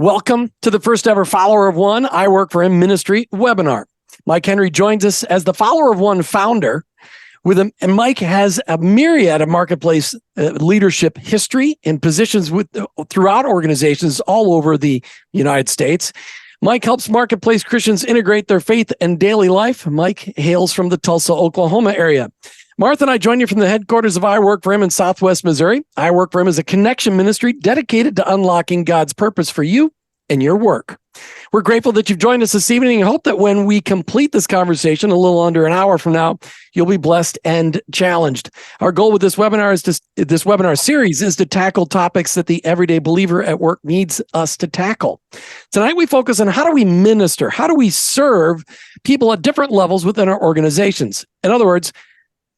Welcome to the first ever Follower of One, I Work for Him Ministry webinar. Mike Henry joins us as the Follower of One founder. And Mike has a myriad of marketplace leadership history in positions throughout organizations all over the United States. Mike helps marketplace Christians integrate their faith and daily life. Mike hails from the Tulsa, Oklahoma area. Martha and I join you from the headquarters of I Work for Him in Southwest Missouri. I Work for Him is a connection ministry dedicated to unlocking God's purpose for you and your work. We're grateful that you've joined us this evening and hope that when we complete this conversation a little under an hour from now, you'll be blessed and challenged. Our goal with this webinar series is to tackle topics that the everyday believer at work needs us to tackle. Tonight, we focus on how do we minister? How do we serve people at different levels within our organizations? In other words,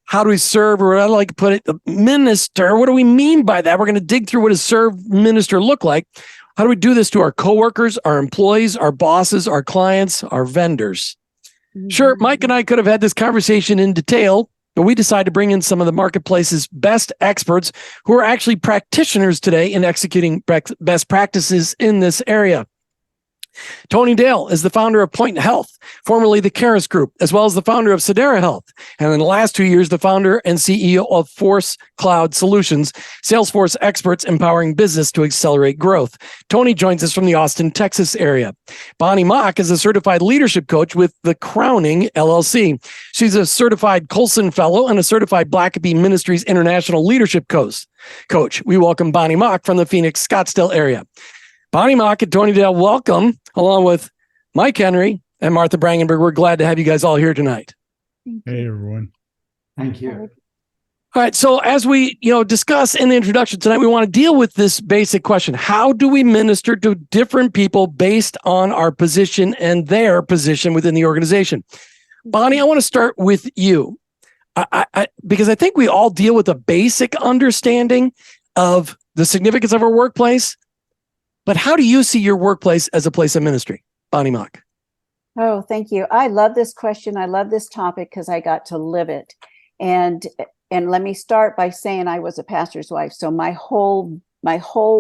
how do we serve, or I like to put it, minister? What do we mean by that? We're going to dig through what does serve, minister look like. How do we do this to our coworkers, our employees, our bosses, our clients, our vendors? Sure, Mike and I could have had this conversation in detail, but we decided to bring in some of the marketplace's best experts who are actually practitioners today in executing best practices in this area. Tony Dale is the founder of Point Health, formerly the Caris Group, as well as the founder of Sedera Health. And in the last 2 years, the founder and CEO of Force Cloud Solutions, Salesforce experts empowering business to accelerate growth. Tony joins us from the Austin, Texas area. Bonnie Mock is a certified leadership coach with The Crowning LLC. She's a certified Colson Fellow and a certified Blackaby Ministries International Leadership Coach. We welcome Bonnie Mock from the Phoenix, Scottsdale area. Bonnie Mock and Tony Dale, welcome, along with Mike Henry and Martha Brangenberg. We're glad to have you guys all here tonight. Hey, everyone. Thank you. All right, so as we discuss in the introduction tonight, we want to deal with this basic question. How do we minister to different people based on our position and their position within the organization? Bonnie, I want to start with you, because I think we all deal with a basic understanding of the significance of our workplace. But how do you see your workplace as a place of ministry? Bonnie Mock. Oh, thank you. I love this question. I love this topic because I got to live it. And let me start by saying I was a pastor's wife. So my whole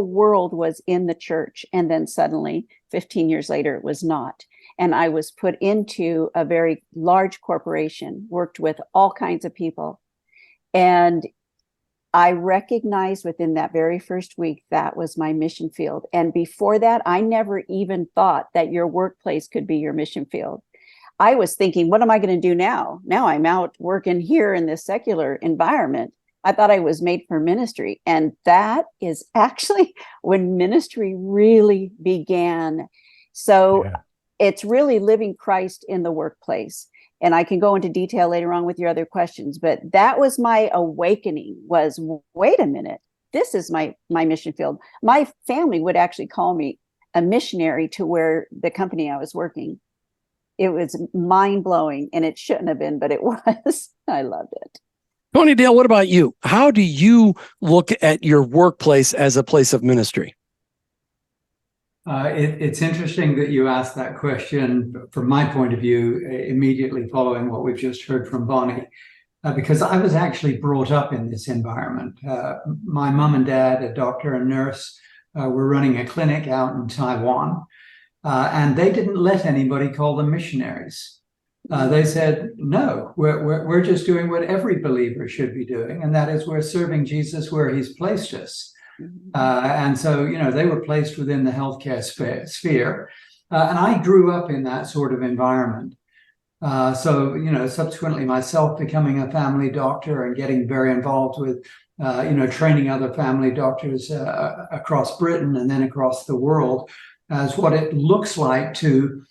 world was in the church. And then suddenly, 15 years later, it was not. And I was put into a very large corporation, worked with all kinds of people. And I recognized within that very first week, that was my mission field. And before that, I never even thought that your workplace could be your mission field. I was thinking, what am I going to do now? Now I'm out working here in this secular environment. I thought I was made for ministry. And that is actually when ministry really began. So It's really living Christ in the workplace. And I can go into detail later on with your other questions, but that was my awakening was, wait a minute, this is my mission field. My family would actually call me a missionary to where the company I was working. It was mind blowing, and it shouldn't have been, but it was. I loved it. Tony Dale, what about you? How do you look at your workplace as a place of ministry? It's interesting that you asked that question from my point of view, immediately following what we've just heard from Bonnie, because I was actually brought up in this environment. My mom and dad, a doctor and nurse, were running a clinic out in Taiwan, and they didn't let anybody call them missionaries. They said, no, we're just doing what every believer should be doing, and that is we're serving Jesus where he's placed us. And so, they were placed within the healthcare sphere. And I grew up in that sort of environment. Subsequently myself becoming a family doctor and getting very involved with, training other family doctors across Britain and then across the world as what it looks like to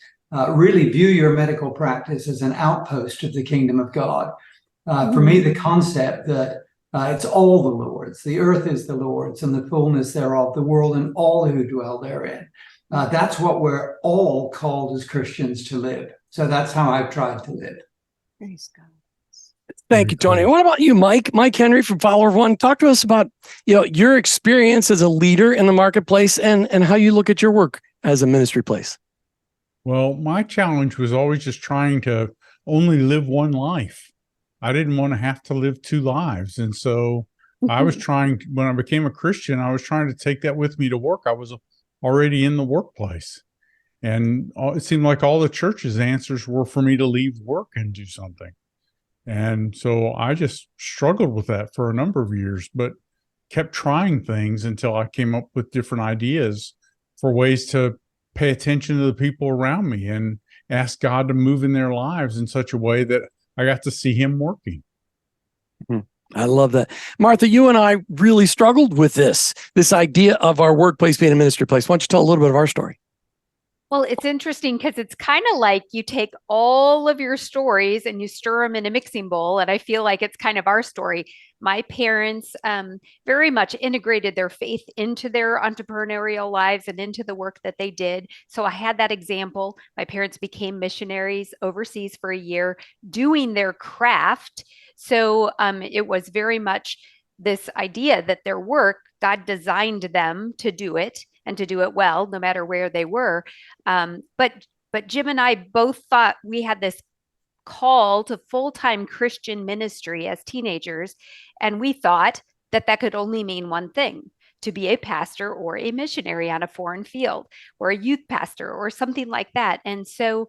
really view your medical practice as an outpost of the kingdom of God. For me, the concept that it's all the Lord's. The earth is the Lord's and the fullness thereof, the world and all who dwell therein. That's what we're all called as Christians to live. So that's how I've tried to live. Praise God. Thank you, Tony. What about you, Mike? Mike Henry from Follower of One. Talk to us about your experience as a leader in the marketplace and how you look at your work as a ministry place. Well, my challenge was always just trying to only live one life. I didn't want to have to live two lives. And so I was trying, when I became a Christian, I was trying to take that with me to work. I was already in the workplace. And it seemed like all the church's answers were for me to leave work and do something. And so I just struggled with that for a number of years, but kept trying things until I came up with different ideas for ways to pay attention to the people around me and ask God to move in their lives in such a way that I got to see him working. I love that. Martha, you and I really struggled with this idea of our workplace being a ministry place. Why don't you tell a little bit of our story? Well, it's interesting because it's kind of like you take all of your stories and you stir them in a mixing bowl. And I feel like it's kind of our story. My parents very much integrated their faith into their entrepreneurial lives and into the work that they did. So I had that example. My parents became missionaries overseas for a year doing their craft. So it was very much this idea that their work, God designed them to do it and to do it well, no matter where they were. But Jim and I both thought we had this call to full-time Christian ministry as teenagers. And we thought that that could only mean one thing: to be a pastor or a missionary on a foreign field, or a youth pastor or something like that. And so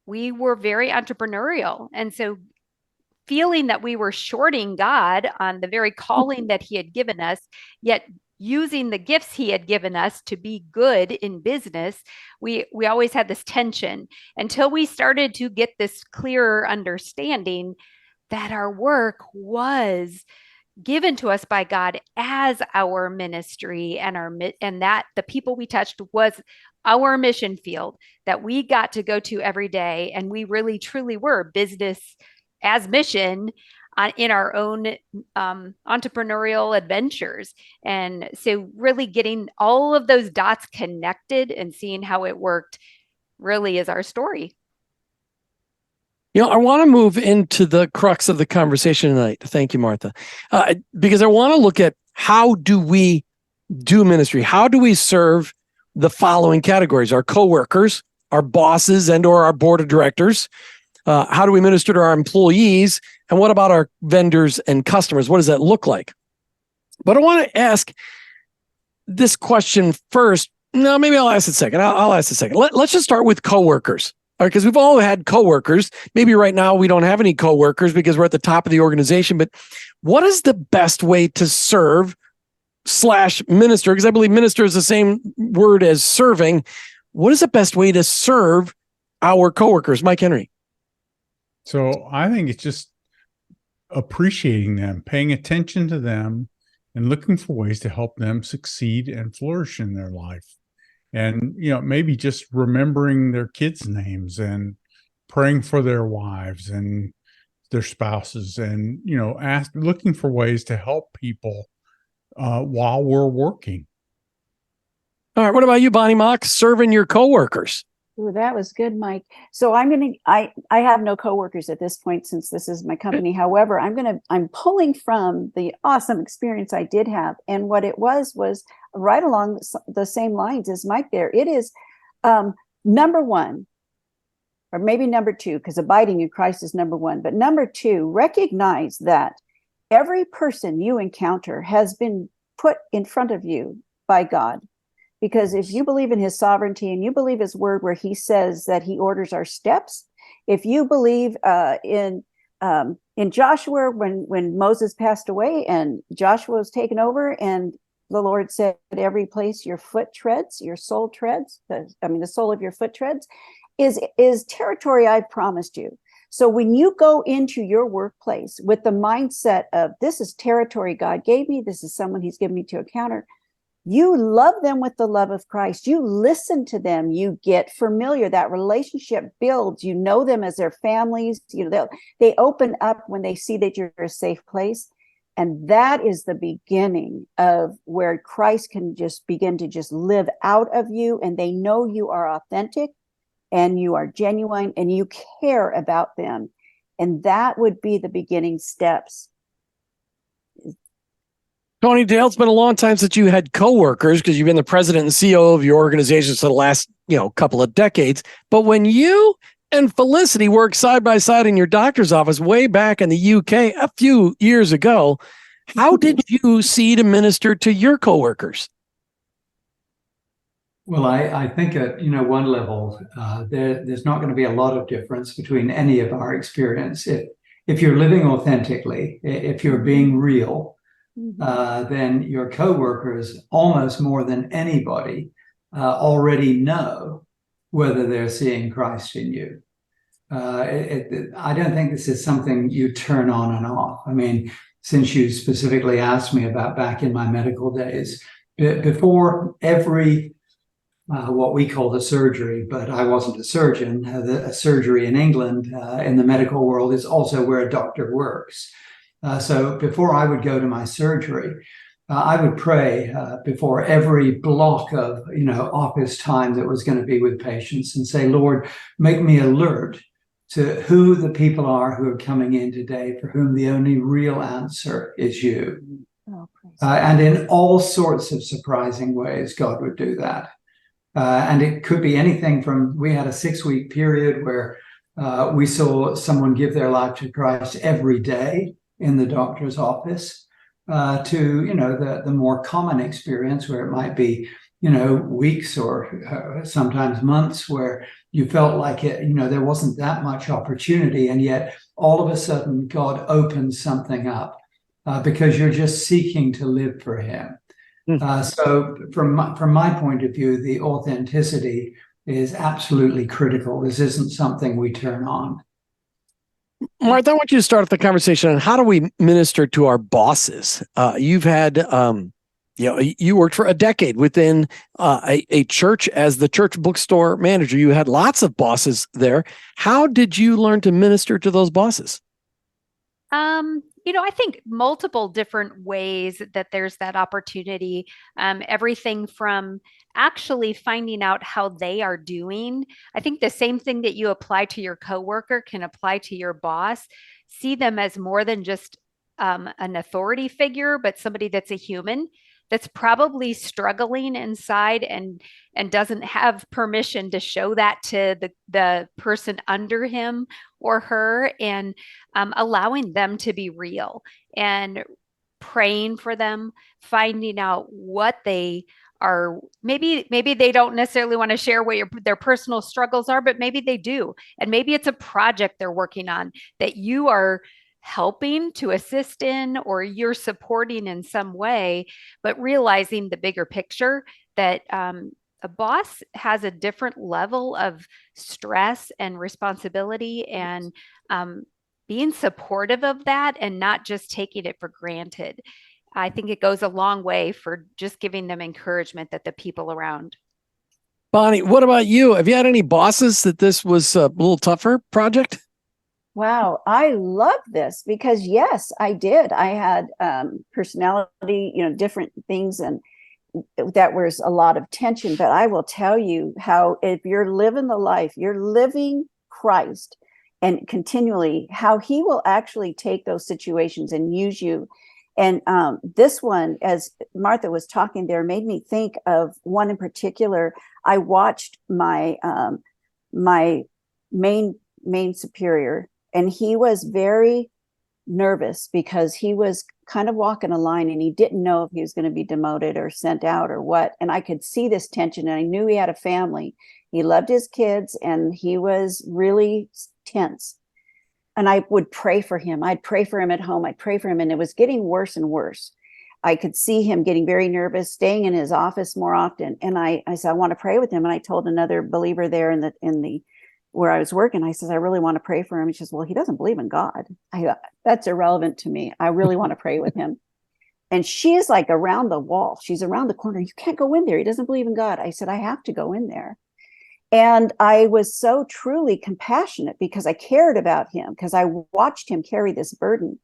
we were very entrepreneurial. And so feeling that we were shorting God on the very calling that he had given us, yet using the gifts he had given us to be good in business, we always had this tension until we started to get this clearer understanding that our work was given to us by God as our ministry, and that the people we touched was our mission field that we got to go to every day. And we really truly were business as mission in our own entrepreneurial adventures. And so really getting all of those dots connected and seeing how it worked really is our story. You know, I want to move into the crux of the conversation tonight. Thank you, Martha. Because I want to look at how do we do ministry? How do we serve the following categories: our coworkers, our bosses, and or our board of directors? How do we minister to our employees? And what about our vendors and customers? What does that look like? But I want to ask this question first. No, maybe I'll ask it second. I'll ask it second. Let's just start with coworkers. All right, because we've all had coworkers. Maybe right now we don't have any coworkers because we're at the top of the organization. But what is the best way to serve / minister? Because I believe minister is the same word as serving. What is the best way to serve our coworkers? Mike Henry. So I think it's just appreciating them, paying attention to them, and looking for ways to help them succeed and flourish in their life. And, maybe just remembering their kids' names and praying for their wives and their spouses, and, looking for ways to help people while we're working. All right. What about you, Bonnie Mock, serving your coworkers? Ooh, that was good, Mike. So I have no coworkers at this point since this is my company. However, I'm pulling from the awesome experience I did have. And what it was right along the same lines as Mike there. It is number one, or maybe number two, because abiding in Christ is number one. But number two, recognize that every person you encounter has been put in front of you by God. Because if you believe in his sovereignty and you believe his word where he says that he orders our steps, if you believe in Joshua, when Moses passed away and Joshua was taken over, and the Lord said, every place your foot treads, your soul treads, the sole of your foot treads, is territory I've promised you. So when you go into your workplace with the mindset of this is territory God gave me, this is someone he's given me to encounter, you love them with the love of Christ. You listen to them. You get familiar. That relationship builds. You know them as their families. They open up when they see that you're a safe place. And that is the beginning of where Christ can just begin to just live out of you. And they know you are authentic and you are genuine and you care about them. And that would be the beginning steps. Tony Dale, it's been a long time since you had coworkers because you've been the president and CEO of your organization for the last, couple of decades. But when you and Felicity worked side by side in your doctor's office way back in the UK a few years ago, how did you see to minister to your coworkers? Well, I think at one level, there's not going to be a lot of difference between any of our experience. If you're living authentically, if you're being real, then your coworkers, almost more than anybody, already know whether they're seeing Christ in you. I don't think this is something you turn on and off. I mean, since you specifically asked me about back in my medical days, before every what we call the surgery, but I wasn't a surgeon. A surgery in England in the medical world is also where a doctor works. So before I would go to my surgery, I would pray before every block of office time that was going to be with patients and say, Lord, make me alert to who the people are who are coming in today for whom the only real answer is you. Oh, and in all sorts of surprising ways, God would do that. And it could be anything from, we had a 6-week period where we saw someone give their life to Christ every day in the doctor's office, to, the more common experience where it might be, weeks or sometimes months where you felt like there wasn't that much opportunity. And yet all of a sudden God opens something up because you're just seeking to live for him. So from my point of view, the authenticity is absolutely critical. This isn't something we turn on. Martha, I want you to start the conversation on how do we minister to our bosses? You've had, you worked for a decade within a church as the church bookstore manager. You had lots of bosses there. How did you learn to minister to those bosses? I think multiple different ways that there's that opportunity. Everything from actually finding out how they are doing. I think the same thing that you apply to your coworker can apply to your boss. See them as more than just an authority figure, but somebody that's a human that's probably struggling inside and doesn't have permission to show that to the person under him or her, and allowing them to be real and praying for them, finding out what they are. Maybe they don't necessarily want to share what their personal struggles are, but maybe they do. And maybe it's a project they're working on that you are helping to assist in, or you're supporting in some way, but realizing the bigger picture that a boss has a different level of stress and responsibility, and being supportive of that and not just taking it for granted. I think it goes a long way for just giving them encouragement that the people around. Bonnie, what about you? Have you had any bosses that this was a little tougher project? Wow, I love this because yes, I did. I had personality, different things, and that was a lot of tension. But I will tell you how, if you're living the life, you're living Christ, and continually, how he will actually take those situations and use you. And this one, as Martha was talking there, made me think of one in particular. I watched my my main superior, and he was very nervous because he was kind of walking a line and he didn't know if he was going to be demoted or sent out or what. And I could see this tension, and I knew he had a family. He loved his kids, and he was really tense. And I would pray for him. I'd pray for him at home. I'd pray for him. And it was getting worse and worse. I could see him getting very nervous, staying in his office more often. And I said, I want to pray with him. And I told another believer there in the where I was working, I said, I really want to pray for him. He says, well, he doesn't believe in God. That's irrelevant to me. I really want to pray with him. And she is like around the wall. She's around the corner. You can't go in there. He doesn't believe in God. I said, I have to go in there. And I was so truly compassionate because I cared about him, because I watched him carry this burden.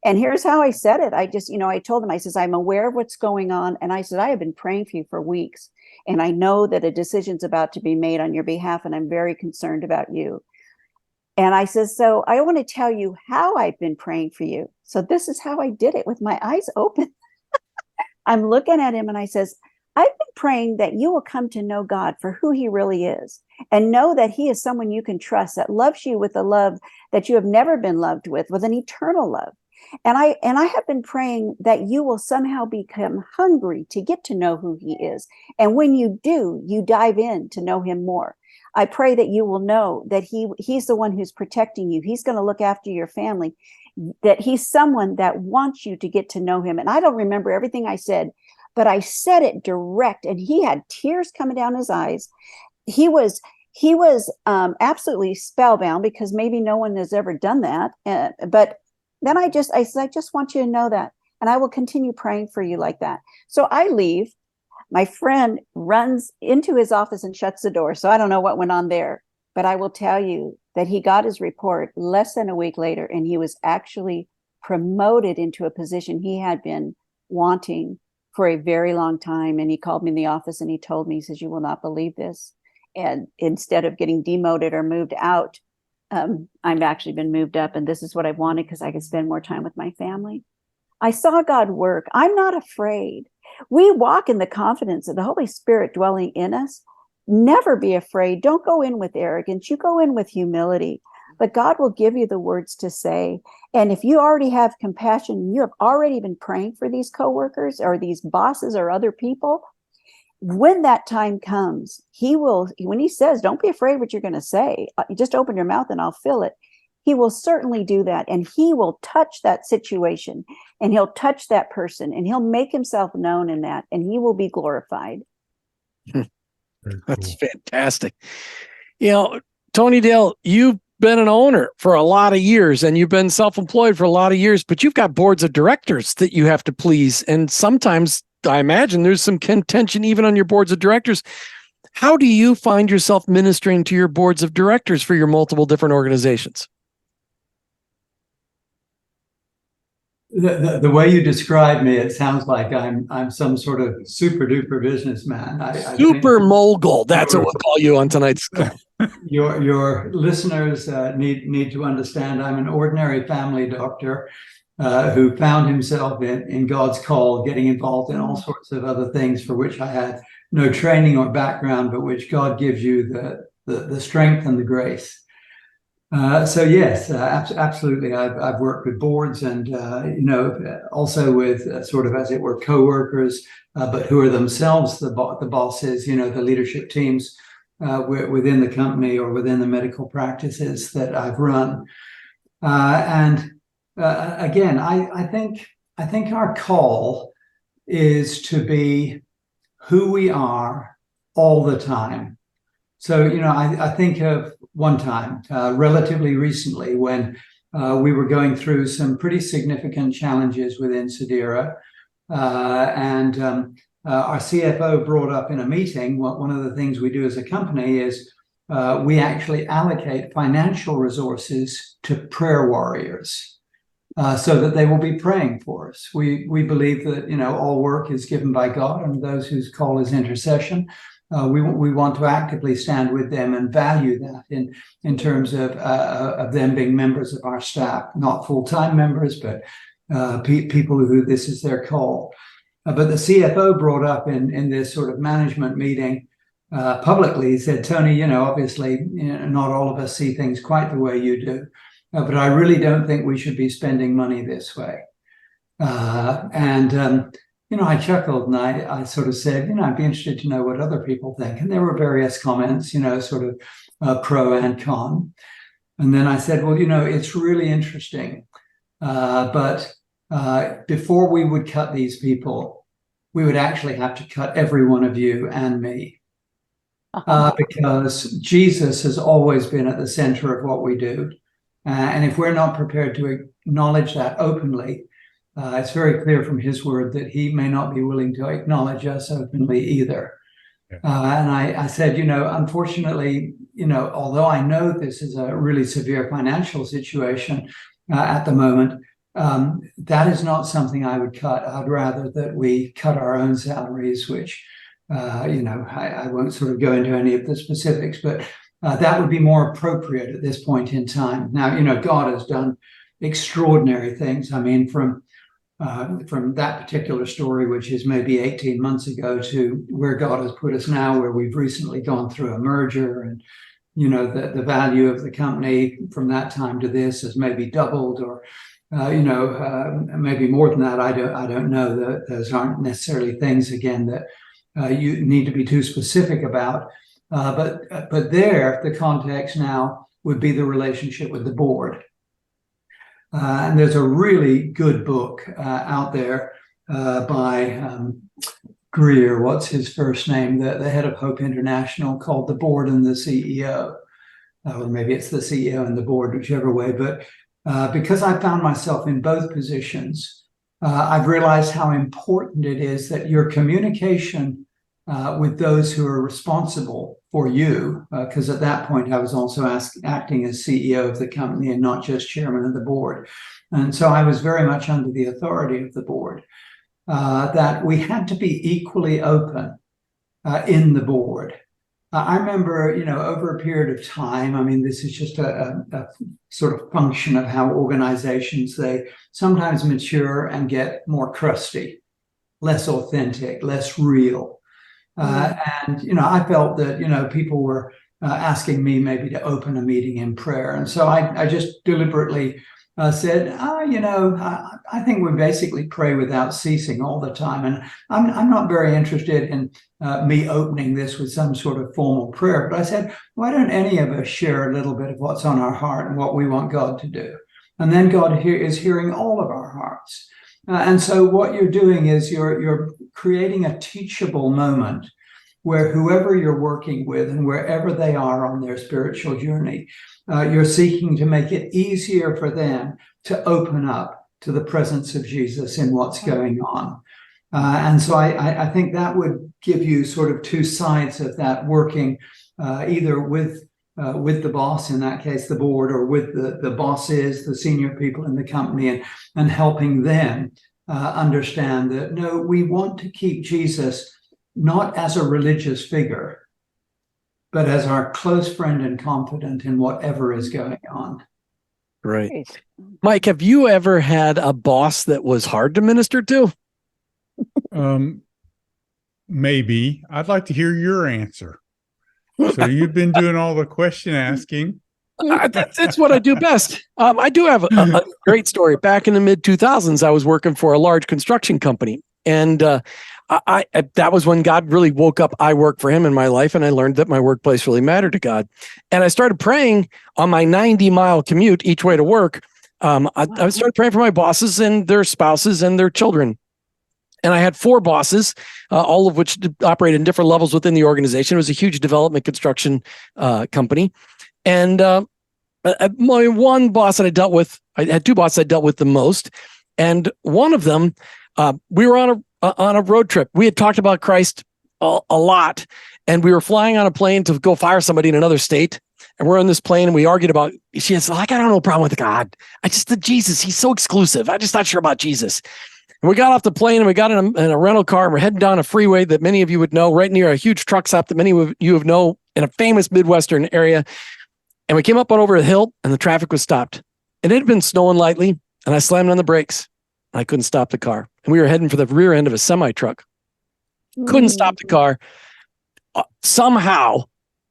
And here's how I said it. I just, I told him, I says, I'm aware of what's going on. And I said, I have been praying for you for weeks. And I know that a decision's about to be made on your behalf. And I'm very concerned about you. And I says, so I want to tell you how I've been praying for you. So this is how I did it, with my eyes open. I'm looking at him and I says, I've been praying that you will come to know God for who he really is, and know that he is someone you can trust, that loves you with a love that you have never been loved with an eternal love. And I have been praying that you will somehow become hungry to get to know who he is. And when you do, you dive in to know him more. I pray that you will know that he's the one who's protecting you. He's going to look after your family, that he's someone that wants you to get to know him. And I don't remember everything I said, but I said it direct, and he had tears coming down his eyes. He was absolutely spellbound, because maybe no one has ever done that. But then I said, I just want you to know that, and I will continue praying for you like that. So I leave. My friend runs into his office and shuts the door. So I don't know what went on there, but I will tell you that he got his report less than a week later, and he was actually promoted into a position he had been wanting for a very long time. And he called me in the office and he told me, he says, "You will not believe this. And instead of getting demoted or moved out, I've actually been moved up, and this is what I wanted, because I could spend more time with my family." I saw God work. I'm not afraid. We walk in the confidence of the Holy Spirit dwelling in us. Never be afraid. Don't go in with arrogance. You go in with humility, but God will give you the words to say. And if you already have compassion, you have already been praying for these coworkers or these bosses or other people, when that time comes, he will, when he says, "Don't be afraid what you're going to say, you just open your mouth and I'll fill it," he will certainly do that. And he will touch that situation, and he'll touch that person, and he'll make himself known in that, and he will be glorified. That's fantastic. Tony Dale, you've been an owner for a lot of years, and you've been self-employed for a lot of years, but you've got boards of directors that you have to please. And sometimes I imagine there's some contention even on your boards of directors. How do you find yourself ministering to your boards of directors for your multiple different organizations? The way you describe me, it sounds like I'm some sort of super duper businessman. Super mogul. That's what we'll call you on tonight's call. Your listeners need to understand I'm an ordinary family doctor who found himself in God's call, getting involved in all sorts of other things for which I had no training or background, but which God gives you the strength and the grace. So yes, absolutely. I've worked with boards and, also with sort of, as it were, coworkers, but who are themselves the bosses, the leadership teams within the company or within the medical practices that I've run. Again, I think our call is to be who we are all the time. So, I think of one time, relatively recently, when we were going through some pretty significant challenges within Sedera, and our CFO brought up in a meeting, one of the things we do as a company is we actually allocate financial resources to prayer warriors. So that they will be praying for us. We believe that all work is given by God, and those whose call is intercession. We want to actively stand with them and value that in terms of them being members of our staff, not full-time members, but people who this is their call. But the CFO brought up in this sort of management meeting publicly, he said, "Tony, obviously, not all of us see things quite the way you do. But I really don't think we should be spending money this way." I chuckled and I sort of said, I'd be interested to know what other people think. And there were various comments, sort of pro and con. And then I said, well, it's really interesting. But before we would cut these people, we would actually have to cut every one of you and me. Because Jesus has always been at the center of what we do. And if we're not prepared to acknowledge that openly, it's very clear from his word that he may not be willing to acknowledge us openly either. Yeah. And I said, unfortunately, although I know this is a really severe financial situation at the moment, that is not something I would cut. I'd rather that we cut our own salaries, which, I won't sort of go into any of the specifics, but that would be more appropriate at this point in time. Now, God has done extraordinary things. I mean, from that particular story, which is maybe 18 months ago, to where God has put us now, where we've recently gone through a merger, and the value of the company from that time to this has maybe doubled, or maybe more than that. I don't know. That those aren't necessarily things, again, that you need to be too specific about. But there, the context now would be the relationship with the board. And there's a really good book out there by Greer, what's his first name, the head of Hope International, called The Board and the CEO. Or maybe it's the CEO and the board, whichever way. But because I found myself in both positions, I've realized how important it is that your communication with those who are responsible for you, because at that point I was also acting as CEO of the company and not just chairman of the board. And so I was very much under the authority of the board, that we had to be equally open in the board. I remember, over a period of time, I mean, this is just a sort of function of how organizations, they sometimes mature and get more crusty, less authentic, less real. And I felt that, people were asking me maybe to open a meeting in prayer. And so I just deliberately said, I think we basically pray without ceasing all the time. And I'm not very interested in me opening this with some sort of formal prayer. But I said, why don't any of us share a little bit of what's on our heart and what we want God to do? And then God is hearing all of our hearts. And so what you're doing is you're creating a teachable moment where whoever you're working with and wherever they are on their spiritual journey, you're seeking to make it easier for them to open up to the presence of Jesus in what's going on. And so I think that would give you sort of two sides of that, working either with the boss, in that case the board, or with the bosses, the senior people in the company, and helping them understand that, no, we want to keep Jesus not as a religious figure, but as our close friend and confidant in whatever is going on. Right. Mike, have you ever had a boss that was hard to minister to? Maybe. I'd like to hear your answer. So you've been doing all the question asking. That's what I do best. I do have a great story. Back in the mid 2000s, I was working for a large construction company, and that was when God really woke up I work for him in my life, and I learned that my workplace really mattered to God. And I started praying on my 90-mile commute each way to work. I started praying for my bosses and their spouses and their children. And I had 4 bosses, all of which operated in different levels within the organization. It was a huge development construction company. And my one boss that I dealt with, I had 2 bosses I dealt with the most. And one of them, we were on a road trip. We had talked about Christ a lot. And we were flying on a plane to go fire somebody in another state. And we're on this plane and we argued about, she said, I don't know a problem with God. Jesus, he's so exclusive. I'm just not sure about Jesus. And we got off the plane and we got in a rental car and we're heading down a freeway that many of you would know, right near a huge truck stop that many of you have known in a famous Midwestern area. And we came up on over a hill and the traffic was stopped. And it had been snowing lightly and I slammed on the brakes. I couldn't stop the car. And we were heading for the rear end of a semi truck. Couldn't stop the car. Somehow,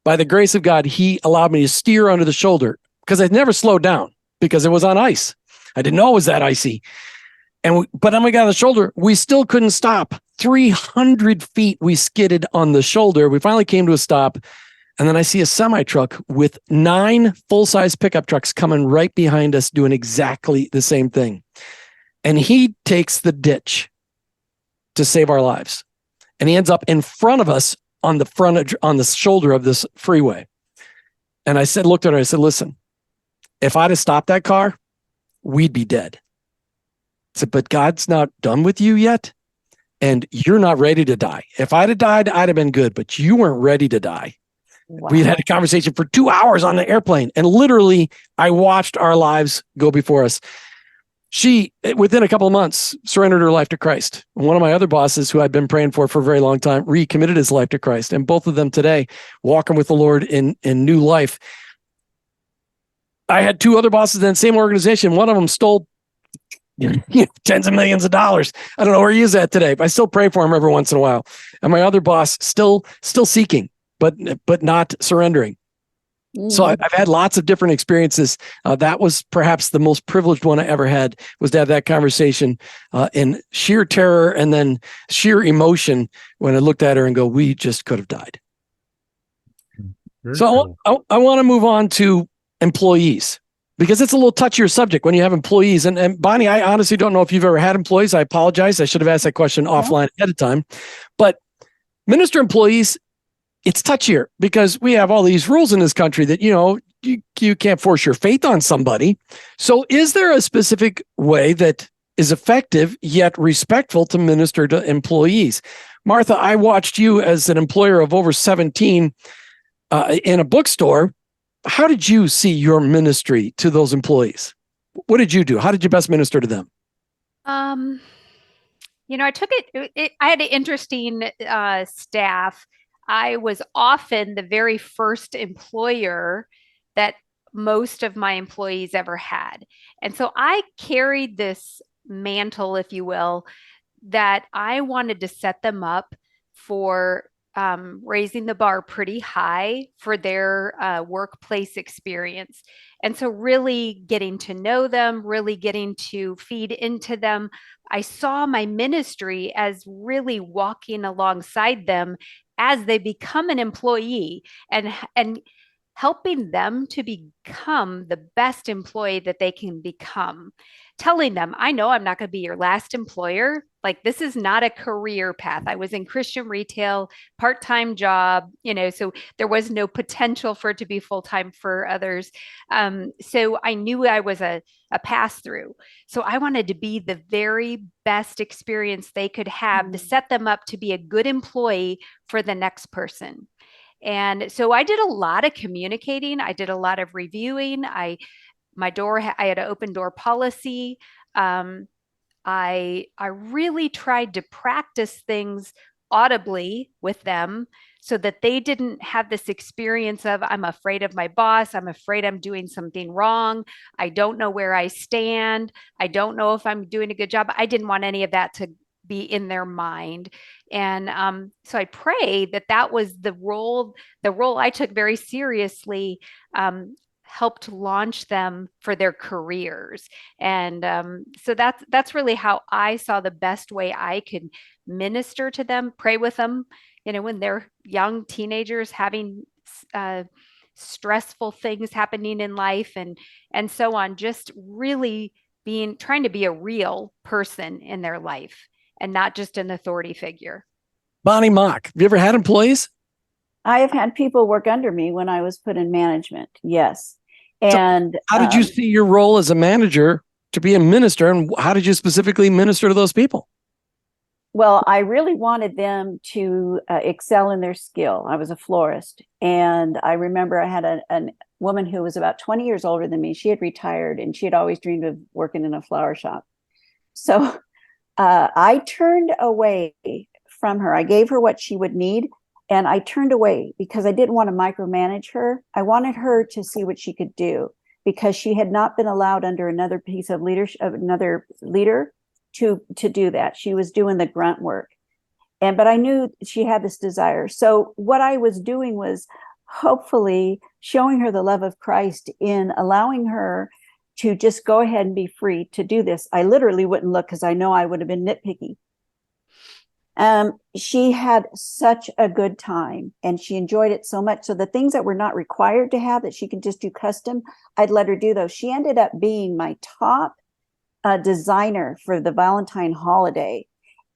by the grace of God, he allowed me to steer under the shoulder because I'd never slowed down because it was on ice. I didn't know it was that icy. But when we got on the shoulder, we still couldn't stop. 300 feet we skidded on the shoulder. We finally came to a stop. And then I see a semi truck with 9 full-size pickup trucks coming right behind us doing exactly the same thing. And he takes the ditch to save our lives. And he ends up in front of us on the shoulder of this freeway. And I looked at her, I said, listen, if I'd have stopped that car, we'd be dead. I said, but God's not done with you yet. And you're not ready to die. If I'd have died, I'd have been good, but you weren't ready to die. Wow. We had a conversation for 2 hours on the airplane. And literally, I watched our lives go before us. She, within a couple of months, surrendered her life to Christ. One of my other bosses, who I'd been praying for a very long time, recommitted his life to Christ. And both of them today, walking with the Lord in new life. I had 2 other bosses in the same organization. One of them stole tens of millions of dollars. I don't know where he is at today, but I still pray for him every once in a while. And my other boss still seeking, but not surrendering. So I've had lots of different experiences. That was perhaps the most privileged one I ever had, was to have that conversation in sheer terror and then sheer emotion when I looked at her and go, we just could have died. Very So cool. I want to move on to employees, because it's a little touchier subject when you have employees. And Bonnie, I honestly don't know if you've ever had employees. I apologize. I should have asked that question offline ahead of time. But minister employees, it's touchier because we have all these rules in this country that, you can't force your faith on somebody. So is there a specific way that is effective yet respectful to minister to employees? Martha, I watched you as an employer of over 17 in a bookstore. How did you see your ministry to those employees? What did you do? How did you best minister to them? I took it. I had an interesting staff. I was often the very first employer that most of my employees ever had. And so I carried this mantle, if you will, that I wanted to set them up for raising the bar pretty high for their workplace experience. And so really getting to know them, really getting to feed into them. I saw my ministry as really walking alongside them as they become an employee and helping them to become the best employee that they can become. Telling them, I know I'm not going to be your last employer. Like, this is not a career path. I was in Christian retail, part-time job, so there was no potential for it to be full-time for others. So I knew I was a pass-through. So I wanted to be the very best experience they could have to set them up to be a good employee for the next person. And so I did a lot of communicating. I did a lot of reviewing. I had an open door policy. I really tried to practice things audibly with them so that they didn't have this experience of, I'm afraid of my boss. I'm afraid I'm doing something wrong. I don't know where I stand. I don't know if I'm doing a good job. I didn't want any of that to be in their mind. And so I pray that was the role I took very seriously, helped launch them for their careers. And so that's really how I saw the best way I could minister to them, pray with them, when they're young teenagers having stressful things happening in life and so on, just really trying to be a real person in their life and not just an authority figure. Bonnie Mock, have you ever had employees? I have had people work under me when I was put in management. Yes. And so how did you see your role as a manager to be a minister, and how did you specifically minister to those people? Well, I really wanted them to excel in their skill. I was a florist, and I remember I had a woman who was about 20 years older than me. She had retired, and she had always dreamed of working in a flower shop. So I turned away from her. I gave her what she would need, and I turned away because I didn't want to micromanage her. I wanted her to see what she could do, because she had not been allowed under another piece of leadership, another leader, to do that. She was doing the grunt work. But I knew she had this desire. So what I was doing was hopefully showing her the love of Christ in allowing her to just go ahead and be free to do this. I literally wouldn't look because I know I would have been nitpicky. She had such a good time and she enjoyed it so much. So the things that were not required to have that she could just do custom, I'd let her do those. She ended up being my top designer for the Valentine holiday.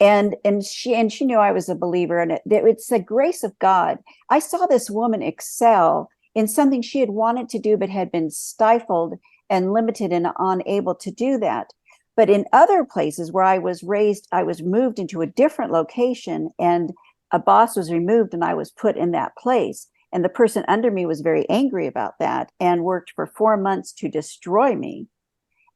And she knew I was a believer, and it's the grace of God. I saw this woman excel in something she had wanted to do, but had been stifled and limited and unable to do that. But in other places where I was raised, I was moved into a different location, and a boss was removed and I was put in that place. And the person under me was very angry about that and worked for 4 months to destroy me.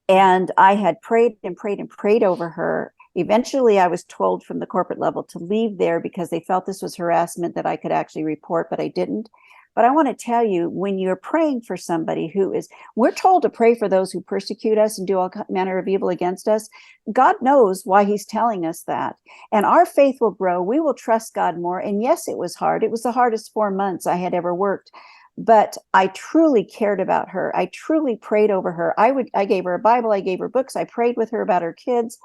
And I had prayed and prayed and prayed over her. Eventually, I was told from the corporate level to leave there because they felt this was harassment that I could actually report, but I didn't. But I want to tell you, when you're praying for somebody we're told to pray for those who persecute us and do all manner of evil against us. God knows why he's telling us that. And our faith will grow. We will trust God more. And yes, it was hard. It was the hardest 4 months I had ever worked. but I truly cared about her. I truly prayed over her. I gave her a Bible, I gave her books, I prayed with her about her kids.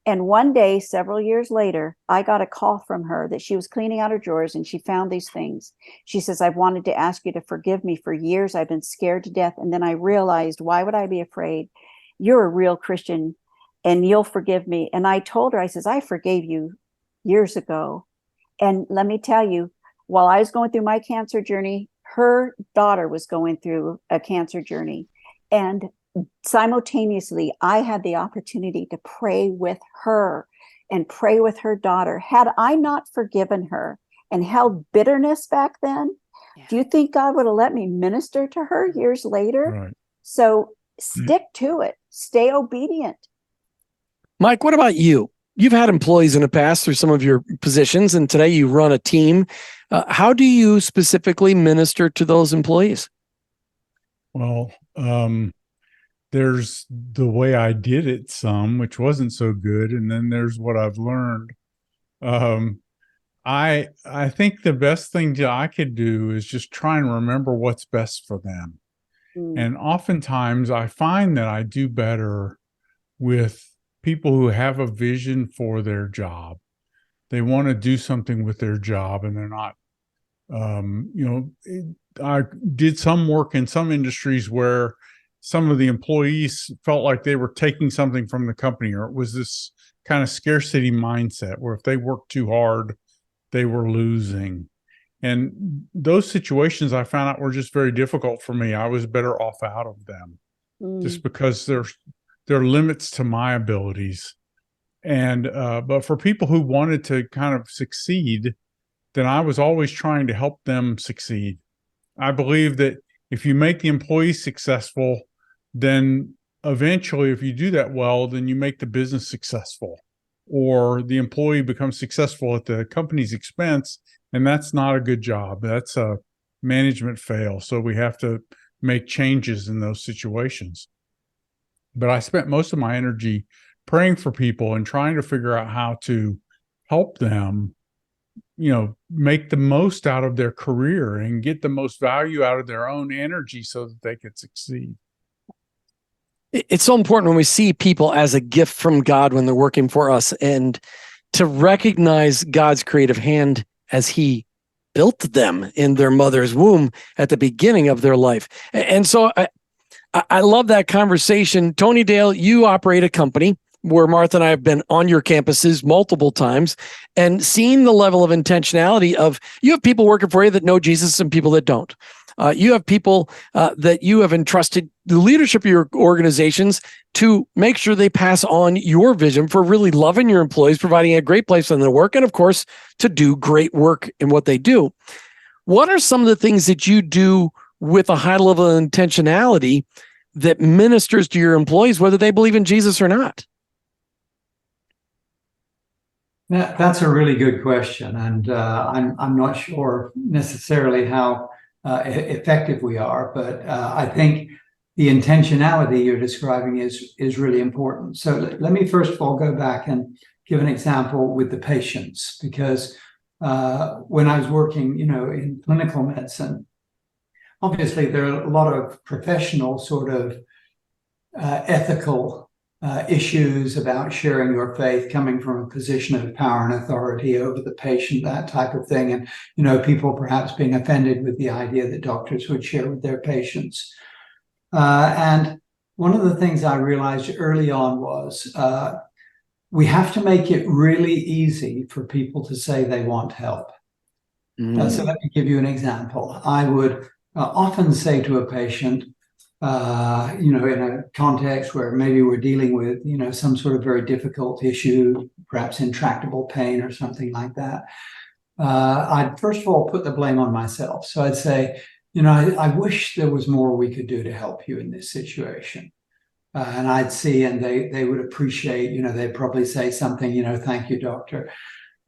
And one day, several years later, I got a call from her that she was cleaning out her drawers and she found these things. She says, I've wanted to ask you to forgive me for years. I've been scared to death. And then I realized, why would I be afraid? You're a real Christian and you'll forgive me. And I told her, I says, I forgave you years ago. And let me tell you, while I was going through my cancer journey, her daughter was going through a cancer journey. And simultaneously, I had the opportunity to pray with her and pray with her daughter. Had I not forgiven her and held bitterness back then, do you think God would have let me minister to her years later? Right. So stick to it. Stay obedient. Mike, what about you? You've had employees in the past through some of your positions, and today you run a team. How do you specifically minister to those employees? Well, there's the way I did it some, which wasn't so good. And then there's what I've learned. I think the best thing that I could do is just try and remember what's best for them. And oftentimes I find that I do better with people who have a vision for their job. They want to do something with their job and they're not, I did some work in some industries where some of the employees felt like they were taking something from the company, or it was this kind of scarcity mindset where if they worked too hard, they were losing. And those situations I found out were just very difficult for me. I was better off out of them just because there are limits to my abilities. And, but for people who wanted to kind of succeed, then I was always trying to help them succeed. I believe that if you make the employees successful, then eventually, if you do that well, then you make the business successful, or the employee becomes successful at the company's expense. And that's not a good job. That's a management fail. So we have to make changes in those situations. But I spent most of my energy praying for people and trying to figure out how to help them, make the most out of their career and get the most value out of their own energy so that they could succeed. It's so important when we see people as a gift from God when they're working for us, and to recognize God's creative hand as he built them in their mother's womb at the beginning of their life. And so I love that conversation. Tony Dale, you operate a company where Martha and I have been on your campuses multiple times and seen the level of intentionality of, you have people working for you that know Jesus and people that don't. You have people that you have entrusted the leadership of your organizations to make sure they pass on your vision for really loving your employees, providing a great place for them to work, and of course, to do great work in what they do. What are some of the things that you do with a high level of intentionality that ministers to your employees, whether they believe in Jesus or not? That's a really good question, and I'm not sure necessarily how effective we are, but I think the intentionality you're describing is really important. So let me first of all go back and give an example with the patients, because when I was working, in clinical medicine, obviously there are a lot of professional sort of ethical issues about sharing your faith coming from a position of power and authority over the patient, that type of thing. And, people perhaps being offended with the idea that doctors would share with their patients. And one of the things I realized early on was we have to make it really easy for people to say they want help. So let me give you an example. I would often say to a patient, in a context where maybe we're dealing with, some sort of very difficult issue, perhaps intractable pain or something like that, I'd first of all put the blame on myself. So I'd say, I wish there was more we could do to help you in this situation. And I'd see, and they would appreciate, they'd probably say something, thank you, doctor.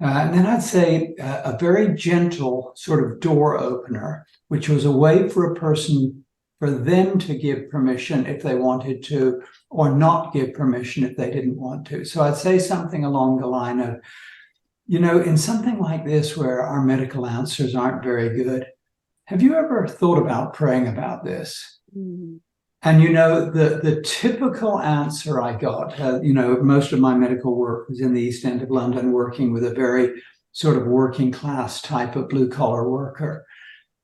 And then I'd say a very gentle sort of door opener, which was a way for them to give permission if they wanted to, or not give permission if they didn't want to. So I'd say something along the line of, in something like this where our medical answers aren't very good, have you ever thought about praying about this? Mm. And the typical answer I got, most of my medical work was in the East End of London, working with a very sort of working class type of blue collar worker.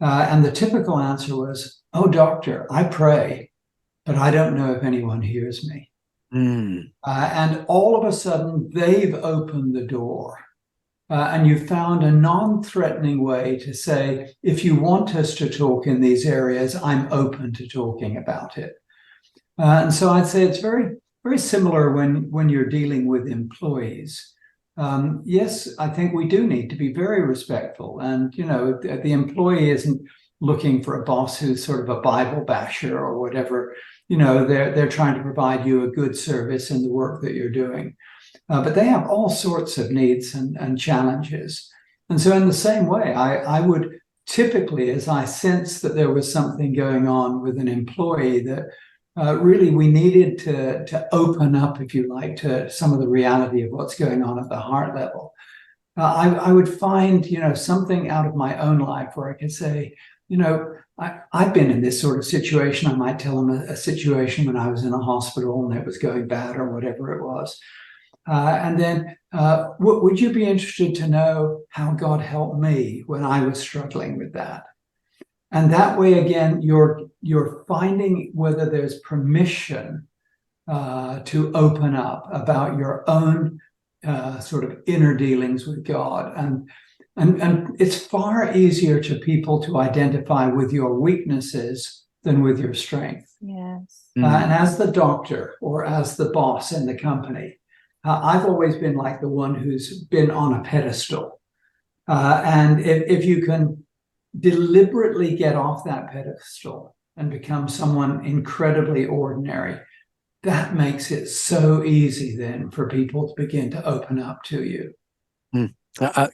And the typical answer was, "Oh, doctor, I pray, but I don't know if anyone hears me." And all of a sudden, they've opened the door. And you found a non-threatening way to say, if you want us to talk in these areas, I'm open to talking about it. And so I'd say it's very, very similar when you're dealing with employees. Yes, I think we do need to be very respectful. And, the employee isn't looking for a boss who's sort of a Bible basher or whatever. They're trying to provide you a good service in the work that you're doing. But they have all sorts of needs and challenges. And so in the same way, I would typically, as I sense that there was something going on with an employee that really we needed to open up, if you like, to some of the reality of what's going on at the heart level, I would find, something out of my own life where I could say, I've been in this sort of situation. I might tell them a situation when I was in a hospital and it was going bad or whatever it was. And then, would you be interested to know how God helped me when I was struggling with that? And that way, again, you're finding whether there's permission to open up about your own sort of inner dealings with God. And it's far easier to people to identify with your weaknesses than with your strength. Yes. And as the doctor or as the boss in the company, I've always been like the one who's been on a pedestal. And if you can deliberately get off that pedestal and become someone incredibly ordinary, that makes it so easy then for people to begin to open up to you.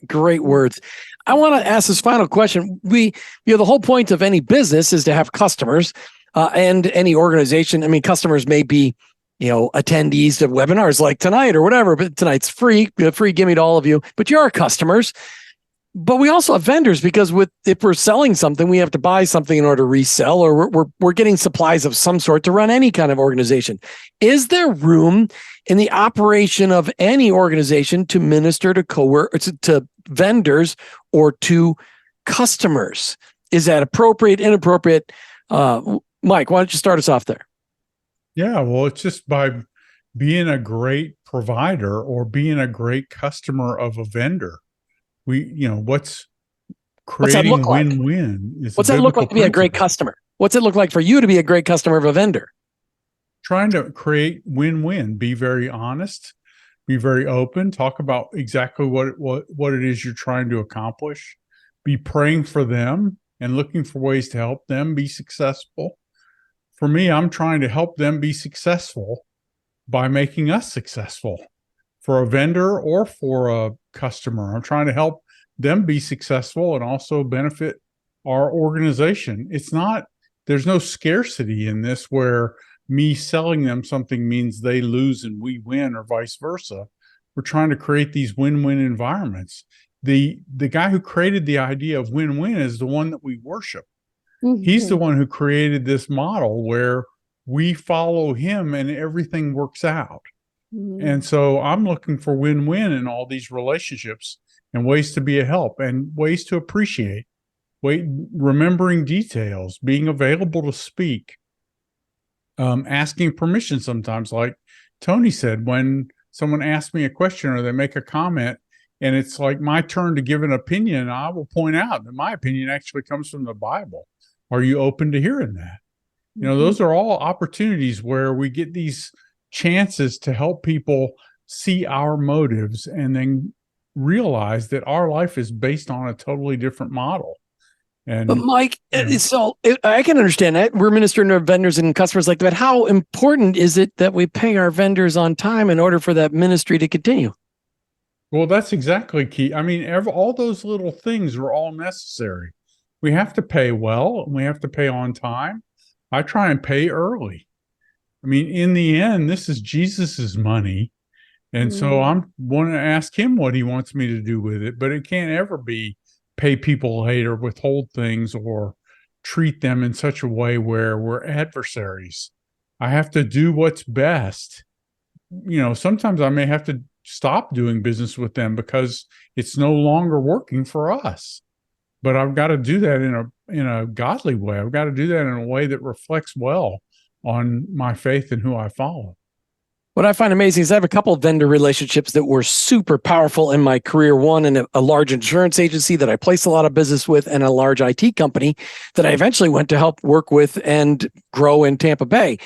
Great words. I want to ask this final question. The whole point of any business is to have customers and any organization. I mean, customers may be attendees to webinars like tonight or whatever, but tonight's free gimme to all of you, but you're our customers. But we also have vendors because if we're selling something, we have to buy something in order to resell, or we're getting supplies of some sort to run any kind of organization. Is there room in the operation of any organization to minister to to vendors or to customers? Is that appropriate, inappropriate? Mike, why don't you start us off there? Yeah, well, it's just by being a great provider or being a great customer of a vendor. What's creating win-win is what's that look like to be a great customer? What's it look like for you to be a great customer of a vendor? Trying to create win-win, be very honest, be very open, talk about exactly what it is you're trying to accomplish, be praying for them and looking for ways to help them be successful. For me, I'm trying to help them be successful by making us successful. For a vendor or for a customer, I'm trying to help them be successful and also benefit our organization. There's no scarcity in this where me selling them something means they lose and we win or vice versa. We're trying to create these win-win environments. The guy who created the idea of win-win is the one that we worship. Mm-hmm. He's the one who created this model where we follow him and everything works out. Mm-hmm. And so I'm looking for win-win in all these relationships and ways to be a help and ways to appreciate, remembering details, being available to speak, asking permission sometimes, like Tony said, when someone asks me a question or they make a comment and it's like my turn to give an opinion, I will point out that my opinion actually comes from the Bible. Are you open to hearing that? Mm-hmm. Those are all opportunities where we get these chances to help people see our motives and then realize that our life is based on a totally different model. And but Mike, so I can understand that we're ministering to vendors and customers like that. How important is it that we pay our vendors on time in order for that ministry to continue? Well, that's exactly key. I mean, all those little things are all necessary. We have to pay well and we have to pay on time. I try and pay early. I mean, in the end, this is Jesus's money. And so I'm want to ask him what he wants me to do with it, but it can't ever be pay people late or withhold things or treat them in such a way where we're adversaries. I have to do what's best. Sometimes I may have to stop doing business with them because it's no longer working for us. But I've got to do that in a godly way. I've got to do that in a way that reflects well on my faith and who I follow. What I find amazing is I have a couple of vendor relationships that were super powerful in my career. One in a large insurance agency that I placed a lot of business with, and a large IT company that I eventually went to help work with and grow in Tampa Bay.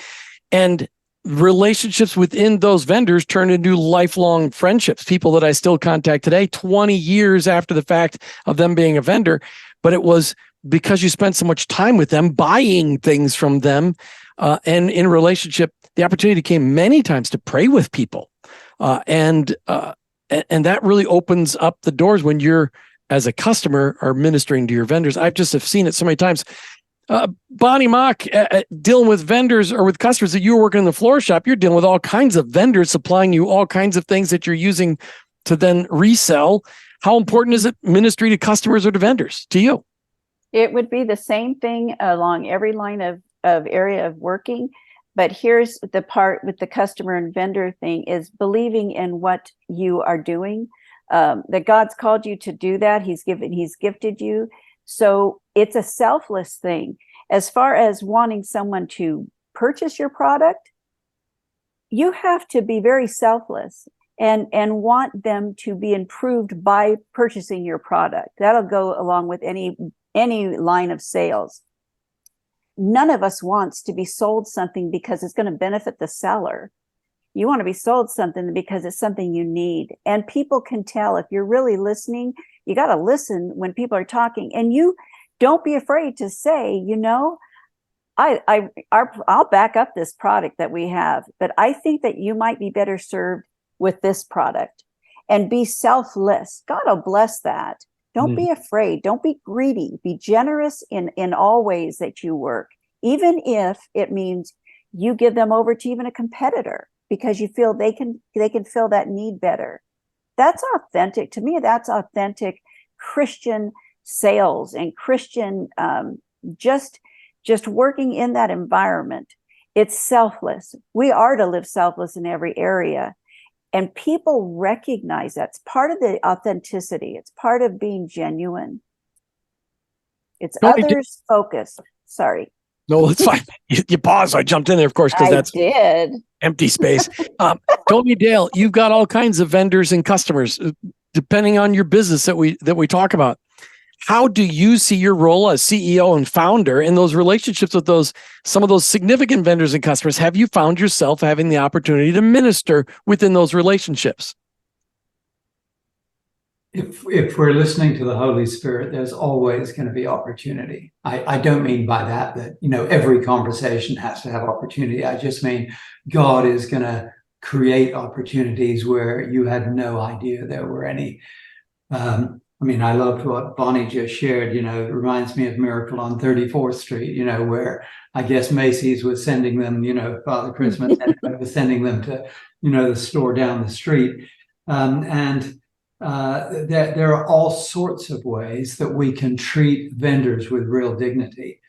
And relationships within those vendors turned into lifelong friendships, people that I still contact today, 20 years after the fact of them being a vendor. But it was because you spent so much time with them, buying things from them, and in relationship, the opportunity came many times to pray with people. And that really opens up the doors when you're, as a customer, are ministering to your vendors. I've just have seen it so many times. Bonnie Mock, dealing with vendors or with customers that you were working in the floor shop, you're dealing with all kinds of vendors supplying you all kinds of things that you're using to then resell. How important is it ministry to customers or to vendors to you? It would be the same thing along every line of area of working. But here's the part with the customer and vendor thing is believing in what you are doing, that God's called you to do that. He's gifted you. So it's a selfless thing. As far as wanting someone to purchase your product, you have to be very selfless and want them to be improved by purchasing your product. That'll go along with any line of sales. None of us wants to be sold something because it's going to benefit the seller. You want to be sold something because it's something you need. And people can tell if you're really listening. You got to listen when people are talking, and you don't be afraid to say, I'll back up this product that we have, but I think that you might be better served with this product, and be selfless. God will bless that. Don't be afraid. Don't be greedy. Be generous in all ways that you work, even if it means you give them over to even a competitor because you feel they can fill that need better. That's authentic. To me, that's authentic Christian sales and Christian just working in that environment. It's selfless. We are to live selfless in every area. And people recognize that's part of the authenticity. It's part of being genuine. It's others focused. Sorry. No, it's fine. You paused. I jumped in there, of course, because that's empty space. Tony Dale, you've got all kinds of vendors and customers, depending on your business that we talk about. How do you see your role as CEO and founder in those relationships with some of those significant vendors and customers? Have you found yourself having the opportunity to minister within those relationships? If we're listening to the Holy Spirit, there's always going to be opportunity. I don't mean by that every conversation has to have opportunity. I just mean God is going to create opportunities where you had no idea there were any. I loved what Bonnie just shared. It reminds me of Miracle on 34th Street, where I guess Macy's was sending them, Father Christmas was sending them to, the store down the street. There are all sorts of ways that we can treat vendors with real dignity.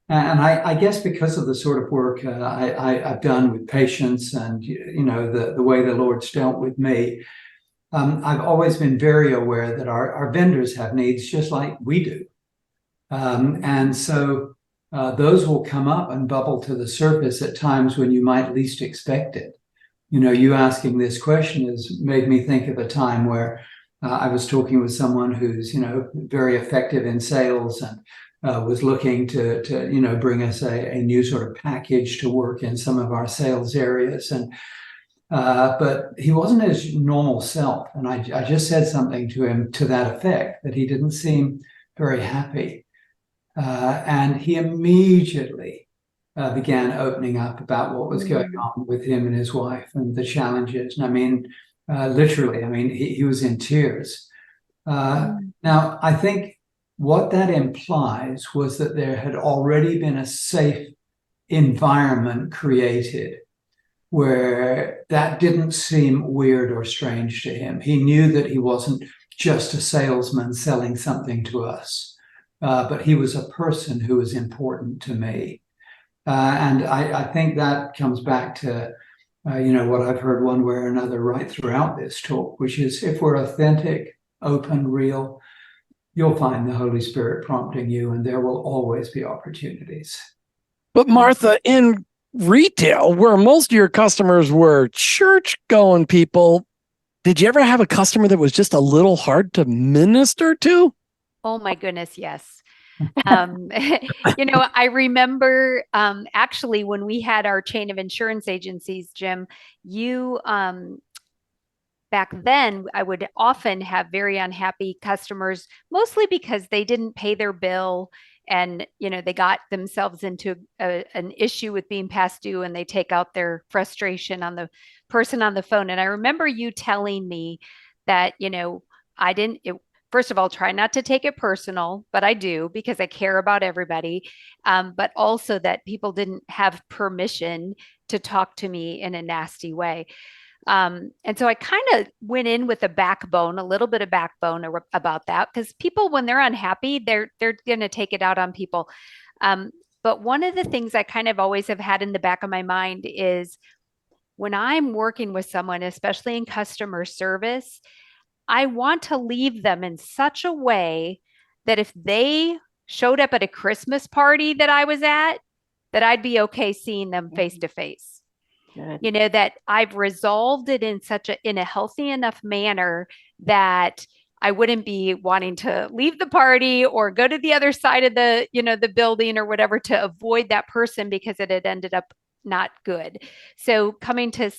And I guess because of the sort of work I've done with patients and, the way the Lord's dealt with me, I've always been very aware that our vendors have needs just like we do. And so those will come up and bubble to the surface at times when you might least expect it. You asking this question has made me think of a time where I was talking with someone who's, very effective in sales and was looking to bring us a new sort of package to work in some of our sales areas. And but he wasn't his normal self. And I just said something to him to that effect, that he didn't seem very happy. And he immediately began opening up about what was going on with him and his wife and the challenges. And literally, he was in tears. Now, I think what that implies was that there had already been a safe environment created where that didn't seem weird or strange to him. He knew that he wasn't just a salesman selling something to us, but he was a person who was important to me. And I think that comes back to, what I've heard one way or another right throughout this talk, which is if we're authentic, open, real, you'll find the Holy Spirit prompting you, and there will always be opportunities. But Martha, in retail, where most of your customers were church-going people, did you ever have a customer that was just a little hard to minister to? Oh my goodness, yes. I remember actually when we had our chain of insurance agencies, Jim, you back then I would often have very unhappy customers, mostly because they didn't pay their bill and they got themselves into an issue with being past due, and they take out their frustration on the person on the phone. And I remember you telling me that I didn't first of all, try not to take it personal, but I do because I care about everybody. But also that people didn't have permission to talk to me in a nasty way. And so I kind of went in with a little bit of backbone about that, because people, when they're unhappy, they're going to take it out on people. But one of the things I kind of always have had in the back of my mind is when I'm working with someone, especially in customer service, I want to leave them in such a way that if they showed up at a Christmas party that I was at, that I'd be okay seeing them face to face. That I've resolved it in a healthy enough manner that I wouldn't be wanting to leave the party or go to the other side of the building or whatever to avoid that person because it had ended up not good. So coming to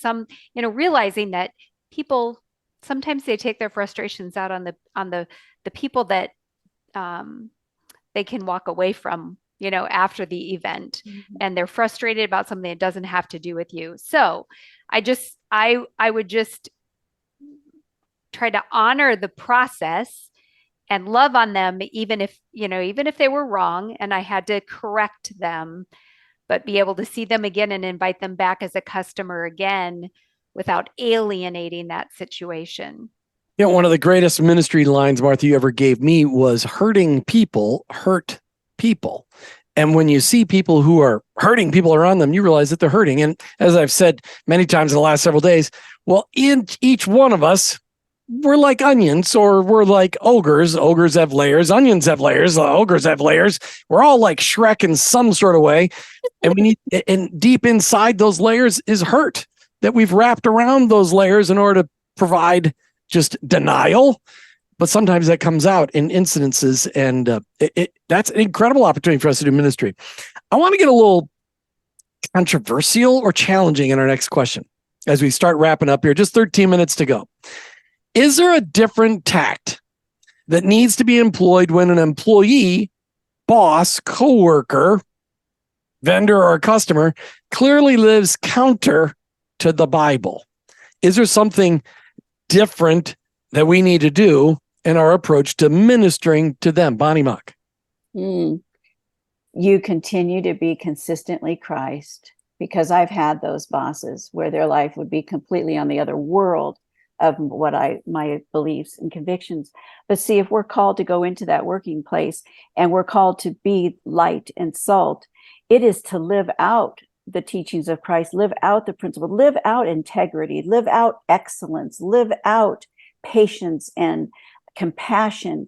realizing that people, sometimes they take their frustrations out on the people that they can walk away from, after the event, and they're frustrated about something that doesn't have to do with you. So I would just try to honor the process and love on them, even if they were wrong and I had to correct them, but be able to see them again and invite them back as a customer again, without alienating that situation. One of the greatest ministry lines, Martha, you ever gave me was hurting people hurt people. And when you see people who are hurting people around them, you realize that they're hurting. And as I've said many times in the last several days, well, in each one of us, we're like onions, or we're like ogres. Ogres have layers. Onions have layers. Ogres have layers. We're all like Shrek in some sort of way. And deep inside those layers is hurt that we've wrapped around those layers in order to provide just denial. But sometimes that comes out in incidences, and that's an incredible opportunity for us to do ministry. I want to get a little controversial or challenging in our next question as we start wrapping up here. Just 13 minutes to go. Is there a different tact that needs to be employed when an employee, boss, coworker, vendor, or customer clearly lives counter to the Bible? Is there something different that we need to do in our approach to ministering to them? Bonnie Mock. You continue to be consistently Christ, because I've had those bosses where their life would be completely on the other world of my beliefs and convictions. But see, if we're called to go into that working place and we're called to be light and salt, it is to live out the teachings of Christ, live out the principle, live out integrity, live out excellence, live out patience and compassion.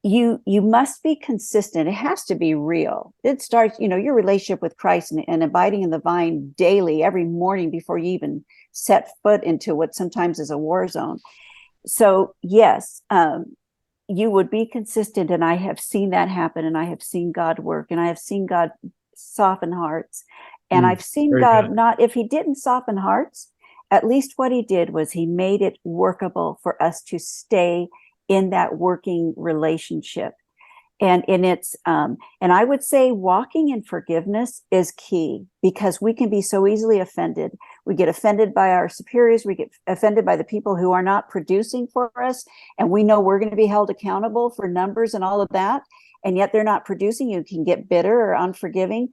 You must be consistent. It has to be real. It starts, your relationship with Christ and abiding in the vine daily, every morning before you even set foot into what sometimes is a war zone. So yes, you would be consistent. And I have seen that happen, and I have seen God work, and I have seen God soften hearts. And I've seen God not, if he didn't soften hearts, at least what he did was he made it workable for us to stay in that working relationship. And it's, and I would say walking in forgiveness is key, because we can be so easily offended. We get offended by our superiors. We get offended by the people who are not producing for us. And we know we're going to be held accountable for numbers and all of that. And yet they're not producing. You can get bitter or unforgiving.